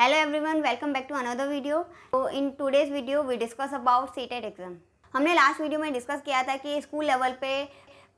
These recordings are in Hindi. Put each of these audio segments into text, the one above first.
Hello everyone, welcome back to another video. So in today's video we discuss about CTET exam. हमने लास्ट वीडियो में डिस्कस किया था कि स्कूल लेवल पे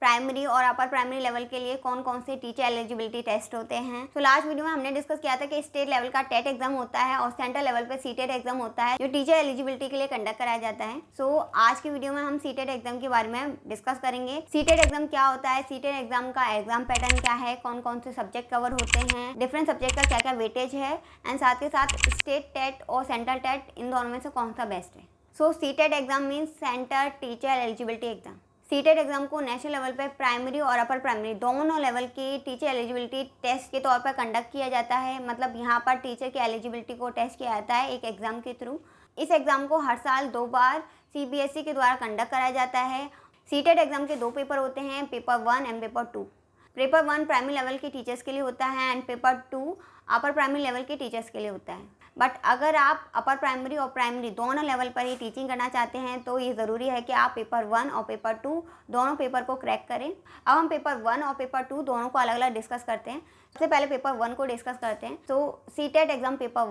प्राइमरी और अपर प्राइमरी लेवल के लिए कौन कौन से टीचर एलिजिबिलिटी टेस्ट होते हैं। तो लास्ट वीडियो में हमने डिस्कस किया था कि स्टेट लेवल का टेट एग्जाम होता है और सेंट्रल लेवल पे सीटेट एग्जाम होता है जो टीचर एलिजिबिलिटी के लिए कंडक्ट कराया जाता है। सो आज की वीडियो में हम सीटेट एग्जाम के बारे में डिस्कस करेंगे। सीटेट एग्जाम क्या होता है, सीटेट एग्जाम का एग्जाम पैटर्न क्या है, कौन कौन से सब्जेक्ट कवर होते हैं, डिफरेंट सब्जेक्ट का क्या क्या वेटेज है एंड साथ के साथ स्टेट टेट और सेंट्रल टेट इन दोनों में से कौन सा बेस्ट है। So CTET exam means centre teacher eligibility exam. CTET exam को नेशनल लेवल पे प्राइमरी और अपर प्राइमरी दोनों लेवल की टीचर एलिजिबिलिटी टेस्ट के तौर पर कंडक्ट किया जाता है। मतलब यहाँ पर टीचर की एलिजिबिलिटी को टेस्ट किया जाता है एक एग्ज़ाम के थ्रू। इस एग्ज़ाम को हर साल 2 बार CBSE के द्वारा कंडक्ट कराया जाता है। सीटेट एग्ज़ाम के 2 पेपर होते हैं, paper 1 and paper 2। Paper 1 primary level के टीचर्स के लिए होता है and paper 2 upper primary level के टीचर्स के लिए होता है। बट अगर आप अपर प्राइमरी और प्राइमरी दोनों लेवल पर ही टीचिंग करना चाहते हैं तो ये ज़रूरी है कि आप पेपर 1 और पेपर 2 दोनों पेपर को क्रैक करें। अब हम पेपर 1 और पेपर 2 दोनों को अलग अलग डिस्कस करते हैं। सबसे पहले पेपर 1 को डिस्कस करते हैं। तो CTET exam paper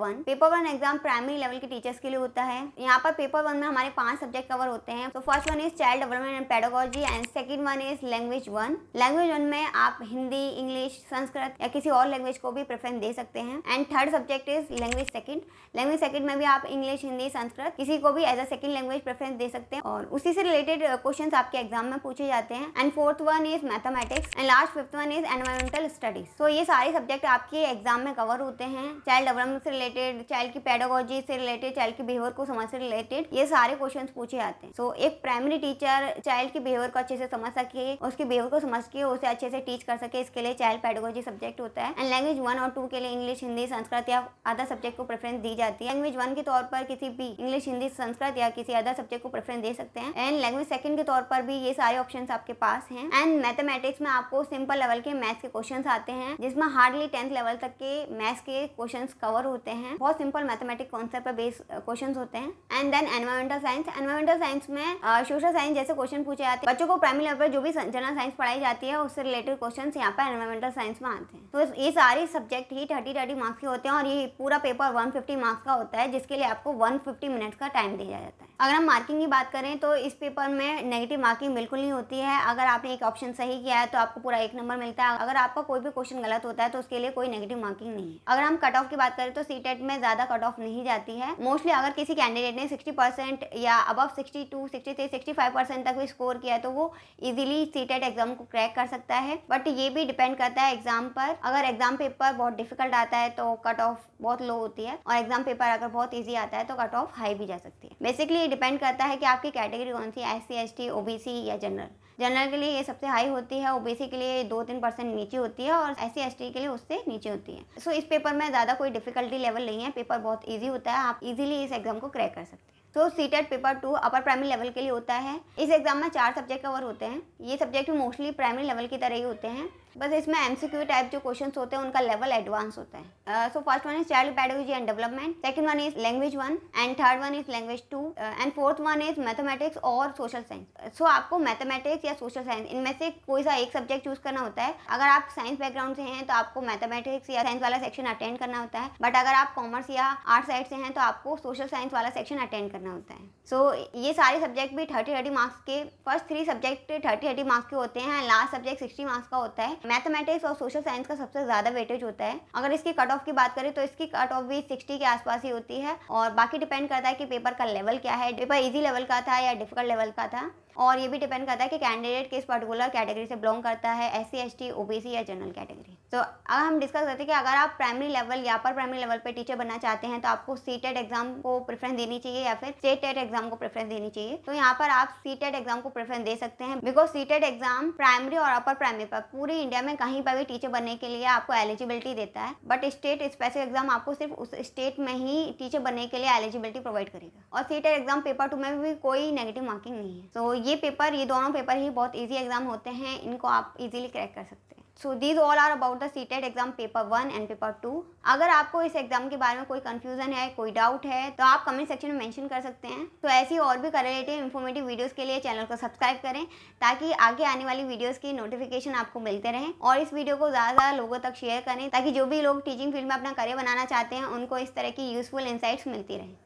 1 exam primary level के टीचर्स के लिए होता है। यहाँ पर पेपर 1 में हमारे 5 सब्जेक्ट कवर होते हैं। तो first one is child development and pedagogy and second one is language 1। Language 1 में आप हिंदी, इंग्लिश, संस्कृत या किसी और लैंग्वेज को भी प्रेफरेंस दे सकते हैं। And third subject is language second. Language second में भी आप इंग्लिश, हिंदी, संस्कृत किसी को भी as a second language preference दे सकते हैं और उसी से रिलेटेड क्वेश्चंस आपके एग्जाम में पूछे जाते हैं। And fourth one is mathematics and last fifth one is environmental studies. तो ये सारे सब्जेक्ट आपके एग्जाम में कवर होते हैं। चाइल्ड डेवलपमेंट से रिलेटेड, चाइल्ड की पेडागोजी से रिलेटेड, चाइल्ड की बिहेवियर को समझ से रिलेटेड ये सारे क्वेश्चंस पूछे जाते हैं। सो एक प्राइमरी टीचर चाइल्ड की बिहेवियर को अच्छे से समझ सके, उसकी बिहेवियर को समझ के उसे अच्छे से टीच कर सके, इसके लिए चाइल्ड पेडागोजी सब्जेक्ट होता है। एंड लैंग्वेज 1 और 2 के लिए इंग्लिश, हिंदी, संस्कृत या अदर सब्जेक्ट को प्रेफरेंस दी जाती है। लैंग्वेज 1 के तौर पर किसी भी इंग्लिश, हिंदी, संस्कृत या किसी अदर सब्जेक्ट को प्रेफरेंस दे सकते हैं। एंड लैंग्वेज सेकंड के तौर पर भी ये सारे ऑप्शंस आपके पास हैं। एंड मैथमेटिक्स में आपको सिंपल लेवल के मैथ्स के क्वेश्चंस आते हैं जिसमें हार्डली 10th लेवल तक के मैथ्स के क्वेश्चंस कवर होते हैं। बहुत सिंपल मैथमेटिक कॉन्सेप्ट पर बेस्ड क्वेश्चंस होते हैं। And then environmental science. Environmental science में सोशल साइंस जैसे क्वेश्चन पूछे जाते हैं। बच्चों को प्राइमरी लेवल पर जो भी जनरल साइंस पढ़ाई जाती है उससे रिलेटेड क्वेश्चंस यहाँ पर एनवायरमेंटल साइंस में आते हैं। तो ये सारे सब्जेक्ट ही 30 मार्क्स के होते हैं और ये पूरा पेपर 150 मार्क्स का होता है जिसके लिए आपको 150 मिनट्स का टाइम दिया जाता है। अगर हम मार्किंग की बात करें तो इस पेपर में नेगेटिव मार्किंग बिल्कुल नहीं होती है। अगर आपने एक ऑप्शन सही किया है तो आपको पूरा 1 नंबर मिलता है। अगर आपका कोई भी क्वेश्चन गलत होता है तो उसके लिए कोई नेगेटिव मार्किंग नहीं है। अगर हम कट ऑफ की बात करें तो सीटेट में ज़्यादा कट ऑफ नहीं जाती है। मोस्टली अगर किसी कैंडिडेट ने 60% या अबव 62, 63, 65% तक भी स्कोर किया है तो वो इजीली सीटेट एग्जाम को क्रैक कर सकता है। बट ये भी डिपेंड करता है एग्जाम पर। अगर एग्जाम पेपर बहुत डिफिकल्ट आता है तो कट ऑफ बहुत लो होती है और एग्जाम पेपर अगर बहुत ईजी आता है तो कट ऑफ हाई भी जा सकती है। बेसिकली ये डिपेंड करता है कि आपकी कैटेगरी कौन सी, SC, ST, OBC या जनरल। जनरल के लिए ये सबसे हाई होती है, OBC के लिए 2-3% नीचे होती है और SC, ST के लिए उससे नीचे होती है। सो इस पेपर में ज़्यादा कोई डिफिकल्टी लेवल नहीं है, पेपर बहुत ईजी होता है, आप इजीली इस एग्जाम को क्रैक कर सकते हैं। तो CTET paper 2 upper primary level के लिए होता है। इस एग्जाम में 4 सब्जेक्ट कवर होते हैं। ये सब्जेक्ट भी मोस्टली प्राइमरी लेवल की तरह ही होते हैं, बस इसमें MCQ टाइप जो क्वेश्चंस होते हैं उनका लेवल एडवांस होता है। So first one is child pedagogy and development, second one is language 1 and third one is language 2 and fourth one is mathematics और सोशल साइंस। सो आपको मैथमेटिक्स या सोशल साइंस इनमें से कोई सा एक सब्जेक्ट चूज करना होता है। अगर आप साइंस बैकग्राउंड से हैं तो आपको मैथमेटिक्स या साइंस वाला सेक्शन अटेंड करना होता है। बट अगर आप कॉमर्स या आर्ट साइड से हैं तो आपको सोशल साइंस वाला सेक्शन अटेंड करना होता है। सो ये सारे सब्जेक्ट भी 30 मार्क्स के, फर्स्ट 3 सब्जेक्ट 30 मार्क्स के होते हैं, लास्ट सब्जेक्ट 60 मार्क्स का होता है। मैथमेटिक्स और सोशल साइंस का सबसे ज़्यादा वेटेज होता है। अगर इसकी कट ऑफ की बात करें तो इसकी कट ऑफ भी 60 के आसपास ही होती है और बाकी डिपेंड करता है कि पेपर का लेवल क्या है, पेपर इजी लेवल का था या डिफिकल्ट लेवल का था। और ये भी डिपेंड करता है कि कैंडिडेट किस पर्टिकुलर कैटेगरी से बिलोंग करता है, SC, ST, OBC या जनरल कैटेगरी। तो अब हम डिस्कस करते हैं कि अगर आप प्राइमरी लेवल या अपर प्राइमरी लेवल पे टीचर बनना चाहते हैं तो आपको सीटेट एग्जाम को प्रेफरेंस देनी चाहिए या फिर स्टेट टेट एग्जाम को प्रेफरेंस देनी चाहिए। तो यहाँ पर आप सीटेट एग्जाम को प्रेफरेंस दे सकते हैं बिकॉज सीटेट एग्जाम प्राइमरी और अपर प्राइमरी पर पूरी इंडिया में कहीं पर भी टीचर बनने के लिए आपको एलिजिबिलिटी देता है। बट स्टेट स्पेसिफिक एग्जाम आपको सिर्फ उस स्टेट में ही टीचर बनने के लिए एलिजिबिलिटी प्रोवाइड करेगा। और सीटेट एग्जाम पेपर 2 में भी कोई नेगेटिव मार्किंग नहीं है। तो ये दोनों पेपर ही बहुत ईजी एग्जाम होते हैं, इनको आप इजीली क्रैक कर सकते हैं। So these all are about the CTET exam paper 1 and paper 2। अगर आपको इस एग्जाम के बारे में कोई कंफ्यूजन है, कोई डाउट है, तो आप कमेंट सेक्शन में मेंशन कर सकते हैं। तो ऐसी और भी रिलेटेड इन्फॉर्मेटिव वीडियोस के लिए चैनल को सब्सक्राइब करें ताकि आगे आने वाली वीडियोस की नोटिफिकेशन आपको मिलते रहें, और इस वीडियो को ज़्यादा लोगों तक शेयर करें ताकि जो भी लोग टीचिंग फील्ड में अपना करियर बनाना चाहते हैं उनको इस तरह की यूजफुल इंसाइट्स मिलती रहें।